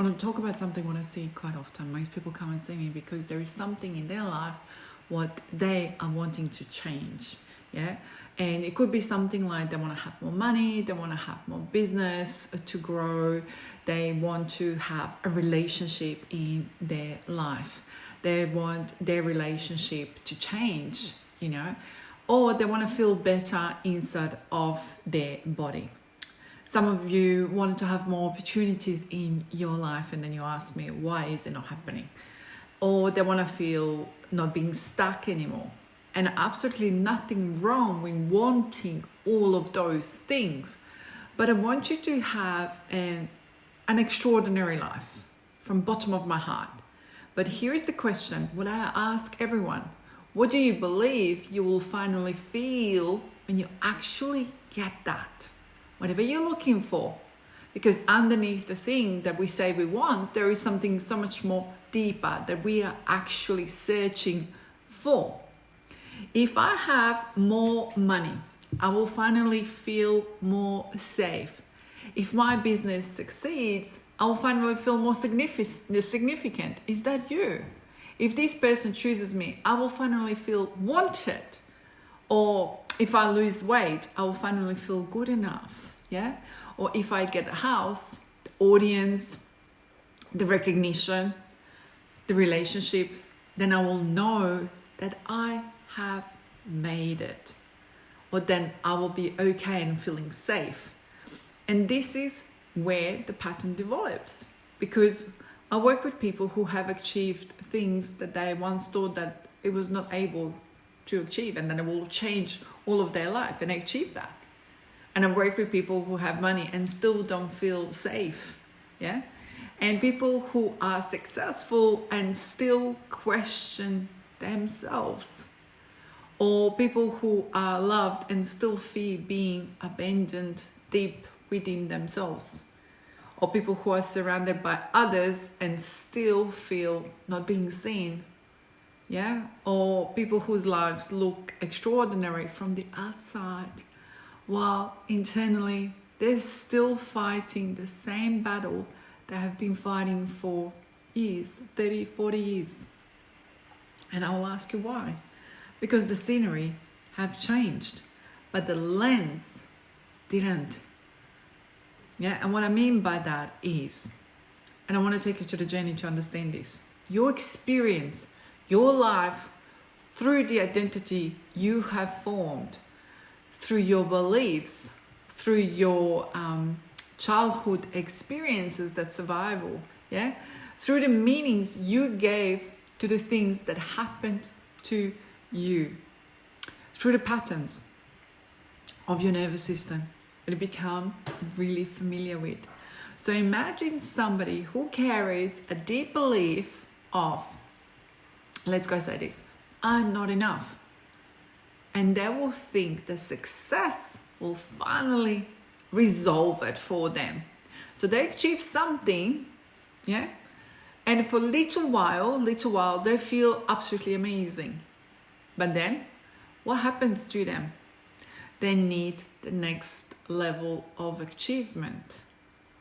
I want to talk about something what I see quite often. Most people come and see me because there is something in their life what they are wanting to change. Yeah. And it could be something like they want to have more money, they want to have more business to grow, they want to have a relationship in their life, they want their relationship to change, you know, or they want to feel better inside of their body. Some of you wanted to have more opportunities in your life, and then you ask me, why is it not happening? Or they want to feel not being stuck anymore. And absolutely nothing wrong with wanting all of those things. But I want you to have an extraordinary life from bottom of my heart. But here is the question, what I ask everyone. What do you believe you will finally feel when you actually get that? Whatever you're looking for. Because underneath the thing that we say we want, there is something so much more deeper that we are actually searching for. If I have more money, I will finally feel more safe. If my business succeeds, I will finally feel more significant. Is that you? If this person chooses me, I will finally feel wanted. Or if I lose weight, I will finally feel good enough. Yeah? Or if I get a house, the audience, the recognition, the relationship, then I will know that I have made it, or then I will be okay and feeling safe. And this is where the pattern develops, because I work with people who have achieved things that they once thought that it was not able to achieve, and then it will change all of their life and achieve that. And I work with people who have money and still don't feel safe, yeah, and people who are successful and still question themselves. Or people who are loved and still feel being abandoned deep within themselves. Or people who are surrounded by others and still feel not being seen. Yeah? Or people whose lives look extraordinary from the outside, while internally they're still fighting the same battle they have been fighting for years, 30, 40 years. And I will ask you why. Because the scenery have changed, but the lens didn't. Yeah, and what I mean by that is, and I want to take you to the journey to understand this, your experience, your life, through the identity you have formed, through your beliefs, through your childhood experiences, that survival, yeah, through the meanings you gave to the things that happened to you, through the patterns of your nervous system you become really familiar with. So imagine somebody who carries a deep belief of, let's go say this, I'm not enough. And they will think that success will finally resolve it for them. So they achieve something, yeah, and for a little while, they feel absolutely amazing. But then, what happens to them? They need the next level of achievement.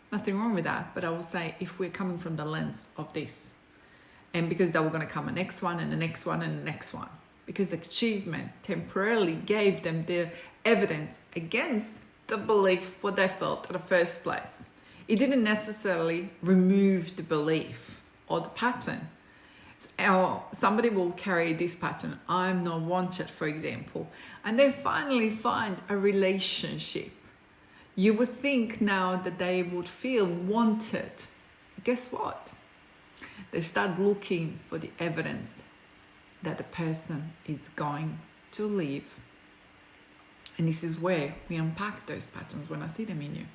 Nothing wrong with that, but I will say if we're coming from the lens of this, and because they were going to come a next one and the next one and the next one, because achievement temporarily gave them the evidence against the belief what they felt in the first place. It didn't necessarily remove the belief or the pattern. Or somebody will carry this pattern, I'm not wanted, for example, and they finally find a relationship. You would think now that they would feel wanted. Guess what? They start looking for the evidence that the person is going to leave. And this is where we unpack those patterns when I see them in you.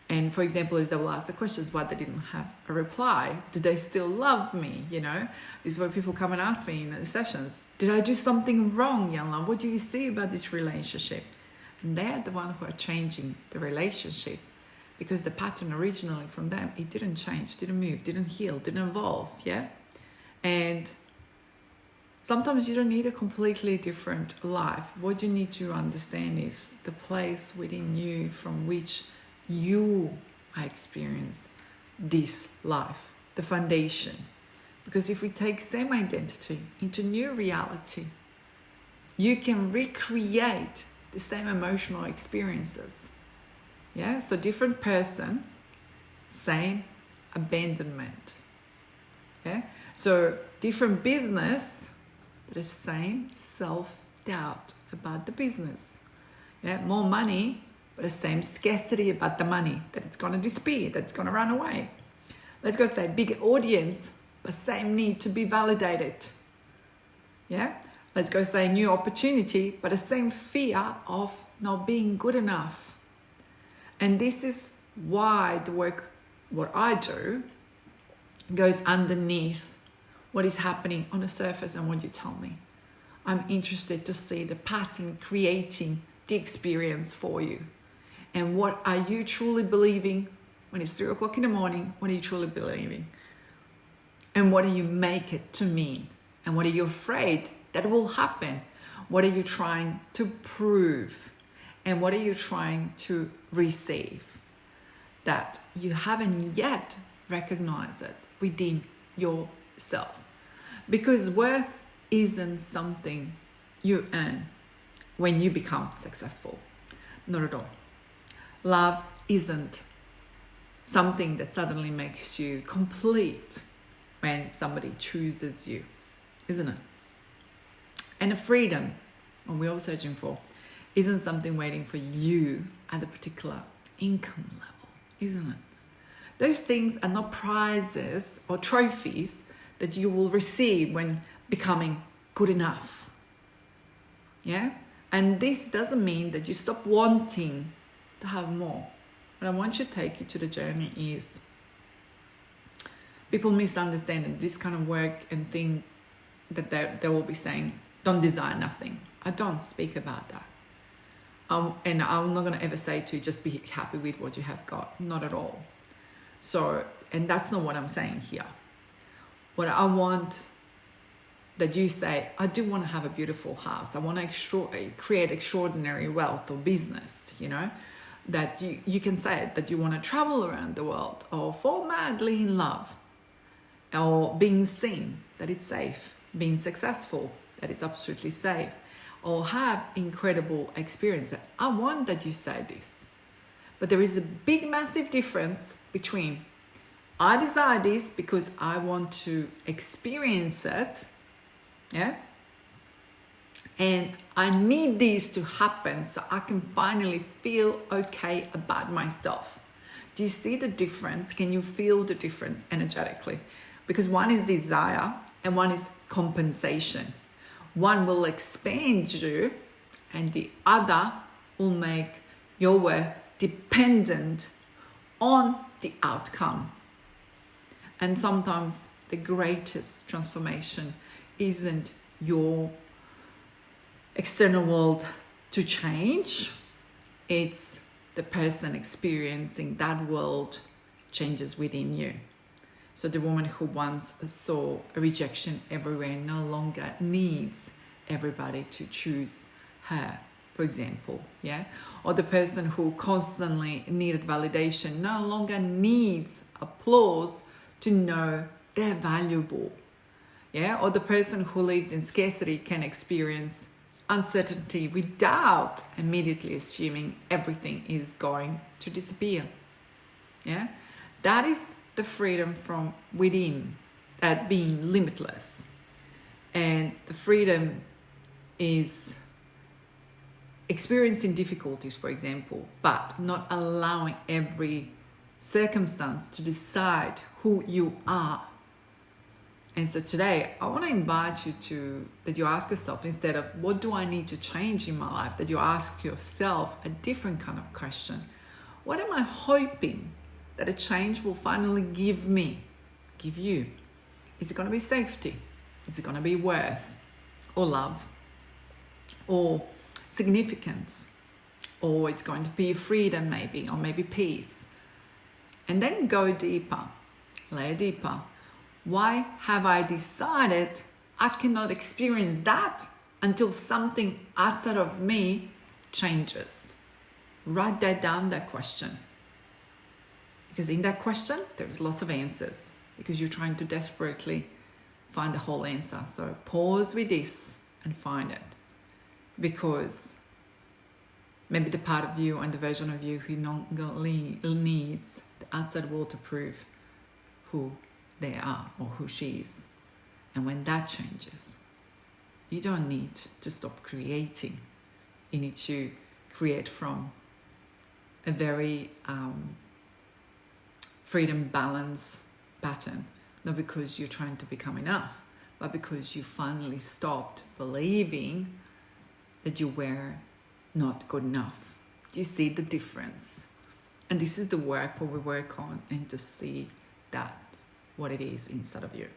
And for example, is they will ask the questions why they didn't have a reply. Do they still love me? You know, this is where people come and ask me in the sessions. Did I do something wrong, Yana? What do you see about this relationship? And they're the one who are changing the relationship, because the pattern originally from them, it didn't change, didn't move, didn't heal, didn't evolve. Yeah. And sometimes you don't need a completely different life. What you need to understand is the place within you from which you are experiencing this life, the foundation. Because if we take same identity into new reality, you can recreate the same emotional experiences. Yeah, so different person, same abandonment. Yeah, so different business, but the same self-doubt about the business. Yeah, more money, but the same scarcity about the money, that it's going to disappear, that it's going to run away. Let's go say big audience, but same need to be validated. Yeah, let's go say new opportunity, but the same fear of not being good enough. And this is why the work, what I do, goes underneath what is happening on the surface and what you tell me. I'm interested to see the pattern creating the experience for you. And what are you truly believing when it's 3 o'clock in the morning? What are you truly believing? And what do you make it to mean? And what are you afraid that will happen? What are you trying to prove? And what are you trying to receive that you haven't yet recognized it within yourself? Because worth isn't something you earn when you become successful. Not at all. Love isn't something that suddenly makes you complete when somebody chooses you, isn't it? And the freedom, what we're all searching for, isn't something waiting for you at a particular income level, isn't it? Those things are not prizes or trophies that you will receive when becoming good enough. Yeah? And this doesn't mean that you stop wanting to have more. What I want you to take you to the journey is, people misunderstand this kind of work and think that they will be saying, don't desire nothing. I don't speak about that. And I'm not going to ever say to you, just be happy with what you have got. Not at all. So, and that's not what I'm saying here. What I want that you say, I do want to have a beautiful house. I want to create extraordinary wealth or business, you know, that you can say it, that you want to travel around the world or fall madly in love, or being seen, that it's safe, being successful, that it's absolutely safe, or have incredible experience. I want that you say this. But there is a big, massive difference between I desire this because I want to experience it, yeah? And I need this to happen so I can finally feel okay about myself. Do you see the difference? Can you feel the difference energetically? Because one is desire and one is compensation. One will expand you and the other will make your worth dependent on the outcome. And sometimes the greatest transformation isn't your external world to change. It's the person experiencing that world changes within you. So the woman who once saw a rejection everywhere no longer needs everybody to choose her, for example, yeah? Or the person who constantly needed validation no longer needs applause to know they're valuable, yeah? Or the person who lived in scarcity can experience uncertainty without immediately assuming everything is going to disappear, yeah? That is the freedom from within, that being limitless. And the freedom is experiencing difficulties, for example, but not allowing every circumstance to decide who you are. And so today, I want to invite you to, that you ask yourself, instead of what do I need to change in my life, that you ask yourself a different kind of question. What am I hoping that a change will finally give you? Is it going to be safety? Is it going to be worth or love or significance? Or it's going to be freedom maybe, or maybe peace. And then go deeper, layer deeper. Why have I decided I cannot experience that until something outside of me changes? Write that down, that question. Because in that question, there's lots of answers, because you're trying to desperately find the whole answer. So pause with this and find it, because maybe the part of you and the version of you who no longer needs the outside world to prove who they are or who she is. And when that changes, you don't need to stop creating. You need to create from a very freedom balance pattern, not because you're trying to become enough, but because you finally stopped believing that you were not good enough. Do you see the difference? And this is the work where we work on, and to see that what it is inside of you.